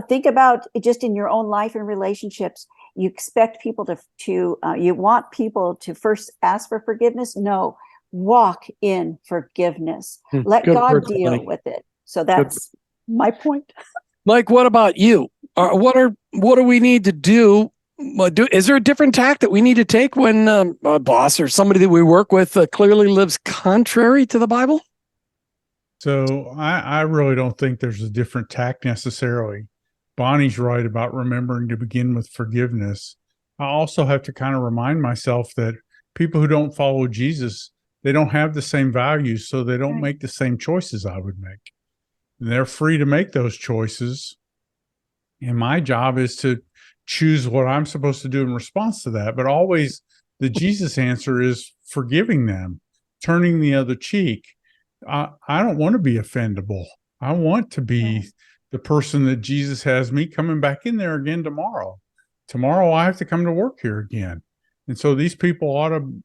Think about just in your own life and relationships. You expect people you want people to first ask for forgiveness. No, walk in forgiveness. Hmm, Let good God words, deal Bonnie. with it. So that's my point. Mike, what about you? What do we need to do? Is there a different tack that we need to take when a boss or somebody that we work with clearly lives contrary to the Bible? So I really don't think there's a different tack necessarily. Bonnie's right about remembering to begin with forgiveness. I also have to kind of remind myself that people who don't follow Jesus, they don't have the same values, so they don't Right. make the same choices I would make. And they're free to make those choices. And my job is to choose what I'm supposed to do in response to that. But always the Jesus answer is forgiving them, turning the other cheek. I don't want to be offendable. I want to be the person that Jesus has me coming back in there again tomorrow. Tomorrow I have to come to work here again. And so these people ought to,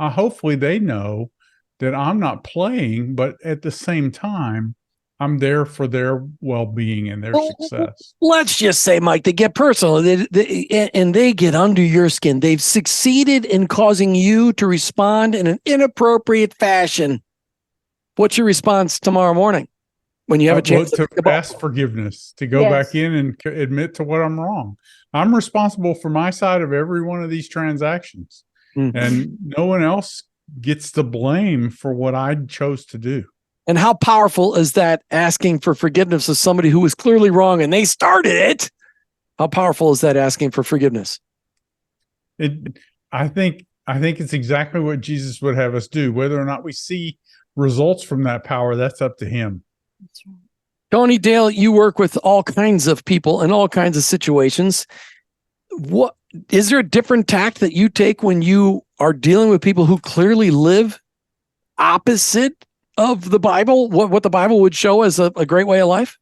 hopefully they know that I'm not playing, but at the same time, I'm there for their well-being and their success. Let's just say, Mike, they get personal and they get under your skin. They've succeeded in causing you to respond in an inappropriate fashion. What's your response tomorrow morning when you have a chance to ask forgiveness, to go back in and admit to what I'm wrong? I'm responsible for my side of every one of these transactions, and no one else gets the blame for what I chose to do. And how powerful is that, asking for forgiveness of somebody who was clearly wrong and they started it? How powerful is that, asking for forgiveness? I think it's exactly what Jesus would have us do. Whether or not we see results from that power, that's up to him. That's right. Tony, Dale, you work with all kinds of people in all kinds of situations. What is there a different tact that you take when you are dealing with people who clearly live opposite of the Bible, what the Bible would show as a great way of life?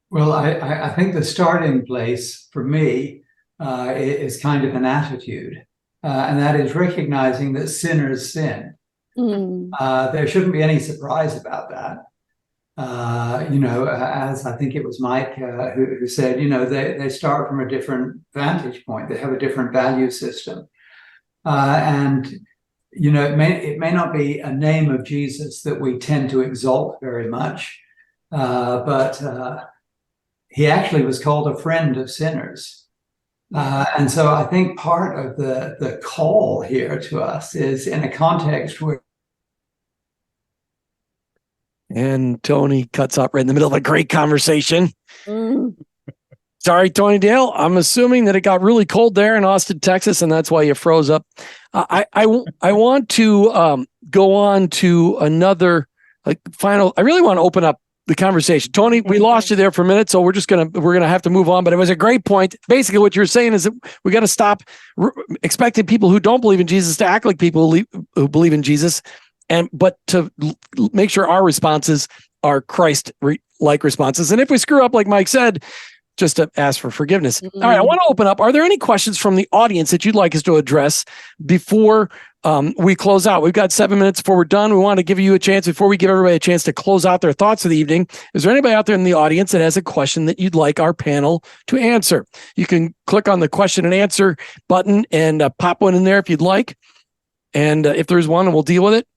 Well, I think the starting place for me is kind of an attitude, and that is recognizing that sinners sin. There shouldn't be any surprise about that. As I think it was Mike who said, they start from a different vantage point. They have a different value system. And it may not be a name of Jesus that we tend to exalt very much, but he actually was called a friend of sinners. And so I think part of the call here to us is in a context where. And Tony cuts out right in the middle of a great conversation. Sorry, Tony Dale. I'm assuming that it got really cold there in Austin, Texas, and that's why you froze up. I want to go on to another final. I really want to open up the conversation. Tony, we lost you there for a minute, so we're gonna have to move on. But it was a great point. Basically, what you're saying is that we got to stop expecting people who don't believe in Jesus to act like people who believe in Jesus, but to make sure our responses are Christ-like responses. And if we screw up, like Mike said, just to ask for forgiveness. All right, I want to open up. Are there any questions from the audience that you'd like us to address before we close out? We've got 7 minutes before we're done. We want to give you a chance, before we give everybody a chance to close out their thoughts of the evening. Is there anybody out there in the audience that has a question that you'd like our panel to answer? You can click on the question and answer button and pop one in there if you'd like. And if there's one, we'll deal with it.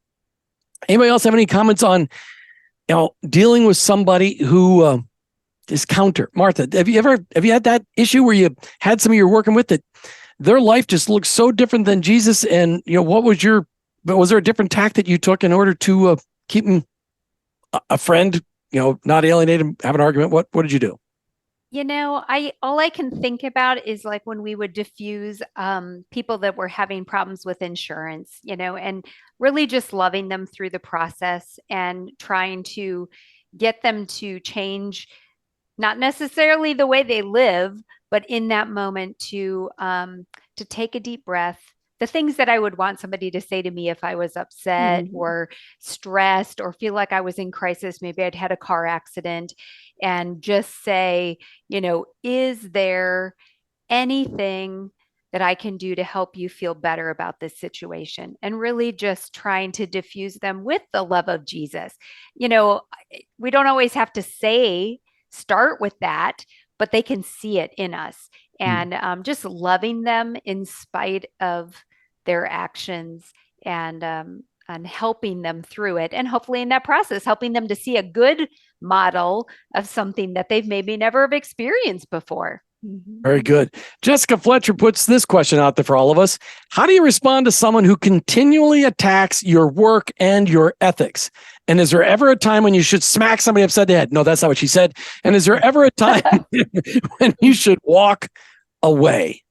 Anybody else have any comments on, dealing with somebody who is counter? Martha, have you had that issue where you had somebody you're working with that their life just looks so different than Jesus? And was there a different tack that you took in order to keep him a friend, not alienate him, have an argument? What did you do? All I can think about is like when we would diffuse people that were having problems with insurance, and really just loving them through the process and trying to get them to change, not necessarily the way they live, but in that moment to take a deep breath. The things that I would want somebody to say to me if I was upset or stressed or feel like I was in crisis, maybe I'd had a car accident, and just say, is there anything that I can do to help you feel better about this situation? And really just trying to diffuse them with the love of Jesus. We don't always have to start with that, but they can see it in us. And just loving them in spite of their actions and helping them through it. And hopefully in that process, helping them to see a good model of something that they've maybe never have experienced before. Very good. Jessica Fletcher puts this question out there for all of us. How do you respond to someone who continually attacks your work and your ethics? And is there ever a time when you should smack somebody upside the head? No, that's not what she said. And is there ever a time when you should walk away?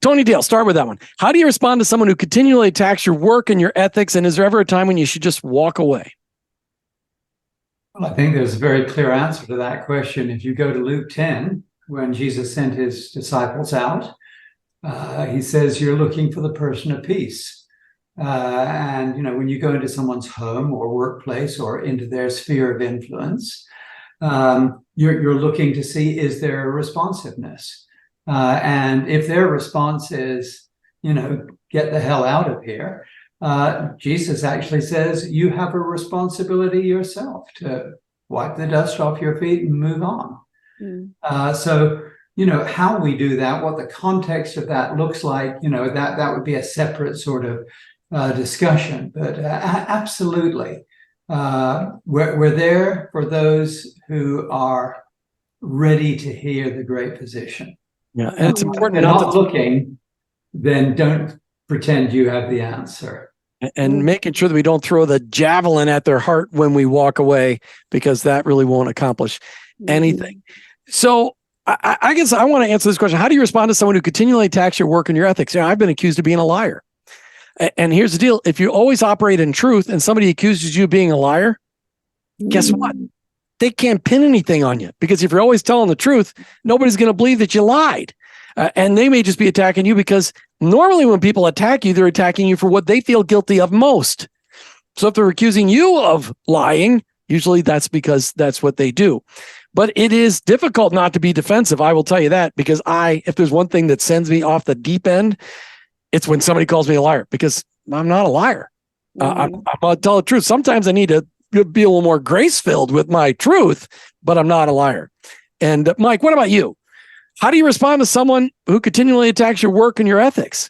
Tony Dale, start with that one. How do you respond to someone who continually attacks your work and your ethics? And is there ever a time when you should just walk away? Well, I think there's a very clear answer to that question. If you go to Luke 10, when Jesus sent his disciples out, he says, you're looking for the person of peace. And, you know, when you go into someone's home or workplace or into their sphere of influence, you're looking to see, is there a responsiveness? And if their response is, you know, get the hell out of here, Jesus actually says you have a responsibility yourself to wipe the dust off your feet and move on. So, you know, how we do that, what the context of that looks like, you know, that would be a separate sort of discussion. But absolutely, we're there for those who are ready to hear the great position. Yeah, and it's important If they're not looking, then don't pretend you have the answer. And making sure that we don't throw the javelin at their heart when we walk away, because that really won't accomplish anything. So I guess I want to answer this question. How do you respond to someone who continually attacks your work and your ethics? You know, I've been accused of being a liar. And here's the deal. If you always operate in truth and somebody accuses you of being a liar, guess what? They can't pin anything on you, because if you're always telling the truth, nobody's going to believe that you lied. And they may just be attacking you because normally when people attack you, they're attacking you for what they feel guilty of most. So if they're accusing you of lying, usually that's because that's what they do. But it is difficult not to be defensive. I will tell you that, because if there's one thing that sends me off the deep end, it's when somebody calls me a liar, because I'm not a liar. I'm going to tell the truth. Sometimes I need to be a little more grace-filled with my truth, but I'm not a liar. And Mike, what about you? How do you respond to someone who continually attacks your work and your ethics?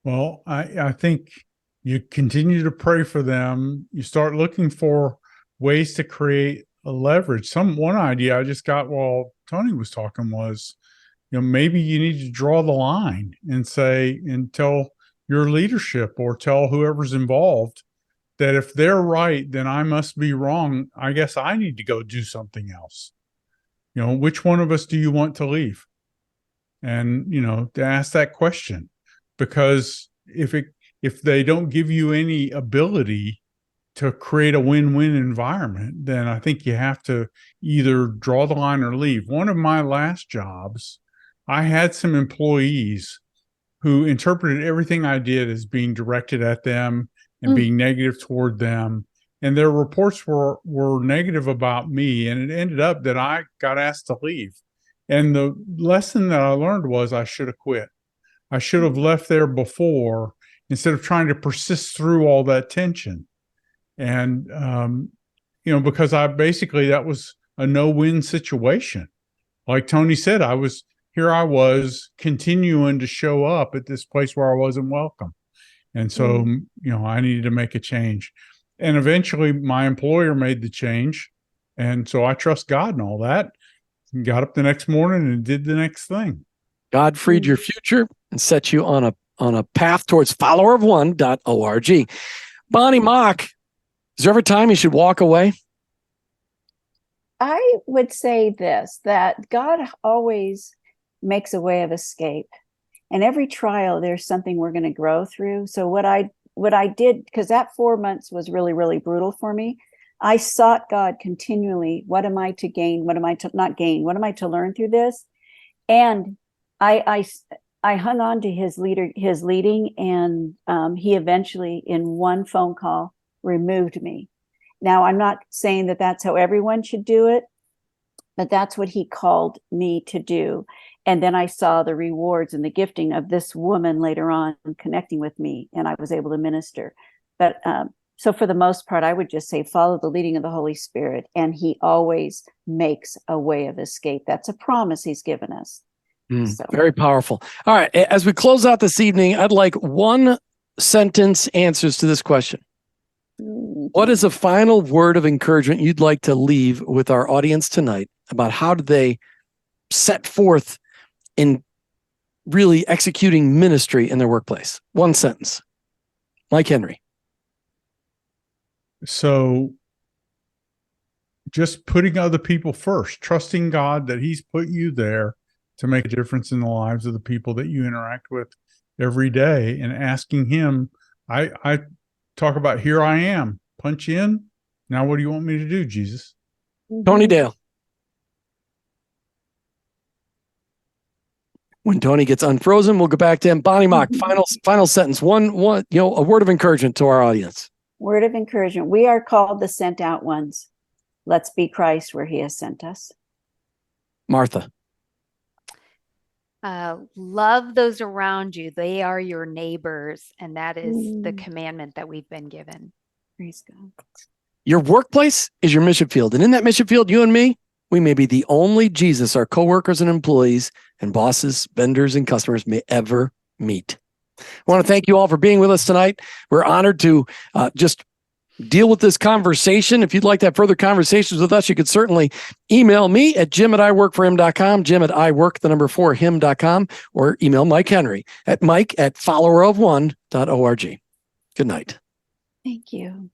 Well, I think you continue to pray for them. You start looking for ways to create a leverage. One idea I just got while Tony was talking was, you know, maybe you need to draw the line and say, and tell your leadership or tell whoever's involved that if they're right, then I must be wrong. I guess I need to go do something else. You know, which one of us do you want to leave? And, you know, to ask that question, because if they don't give you any ability to create a win-win environment, then I think you have to either draw the line or leave. One of my last jobs, I had some employees who interpreted everything I did as being directed at them and being negative toward them. And their reports were negative about me. And it ended up that I got asked to leave. And the lesson that I learned was I should have quit. I should have left there before, instead of trying to persist through all that tension. And, you know, because that was a no-win situation. Like Tony said, I was continuing to show up at this place where I wasn't welcome. And so, you know, I needed to make a change. And eventually my employer made the change. And so I trust God and all that. And got up the next morning and did the next thing. God freed your future and set you on a path towards followerofone.org. Bonnie Mock, is there ever a time you should walk away? I would say this, that God always makes a way of escape. And every trial, there's something we're going to grow through. So what I did, because that 4 months was really, really brutal for me, I sought God continually. What am I to gain? What am I to not gain? What am I to learn through this? And I hung on to his leading, and he eventually, in one phone call, removed me. Now, I'm not saying that that's how everyone should do it, but that's what he called me to do. And then I saw the rewards and the gifting of this woman later on connecting with me, and I was able to minister. But so for the most part, I would just say follow the leading of the Holy Spirit, and he always makes a way of escape. That's a promise he's given us. So Very powerful. All right. As we close out this evening, I'd like one sentence answers to this question. What is a final word of encouragement you'd like to leave with our audience tonight about how do they set forth in really executing ministry in their workplace? One sentence. Mike Henry. So just putting other people first, trusting God that he's put you there to make a difference in the lives of the people that you interact with every day, and asking him, I talk about, here I am, punch in. Now, what do you want me to do, Jesus? Tony Dale. When Tony gets unfrozen, we'll go back to him. Bonnie Mock, final sentence. One, a word of encouragement to our audience. Word of encouragement. We are called the sent out ones. Let's be Christ where he has sent us. Martha. Love those around you. They are your neighbors. And that is the commandment that we've been given. Praise God. Your workplace is your mission field. And in that mission field, you and me, we may be the only Jesus our coworkers and employees and bosses, vendors, and customers may ever meet. I want to thank you all for being with us tonight. We're honored to just deal with this conversation. If you'd like to have further conversations with us, you could certainly email me at jim@iworkforhim.com, jim@iwork4him.com, or email Mike Henry at mike@followerofone.org. Good night. Thank you.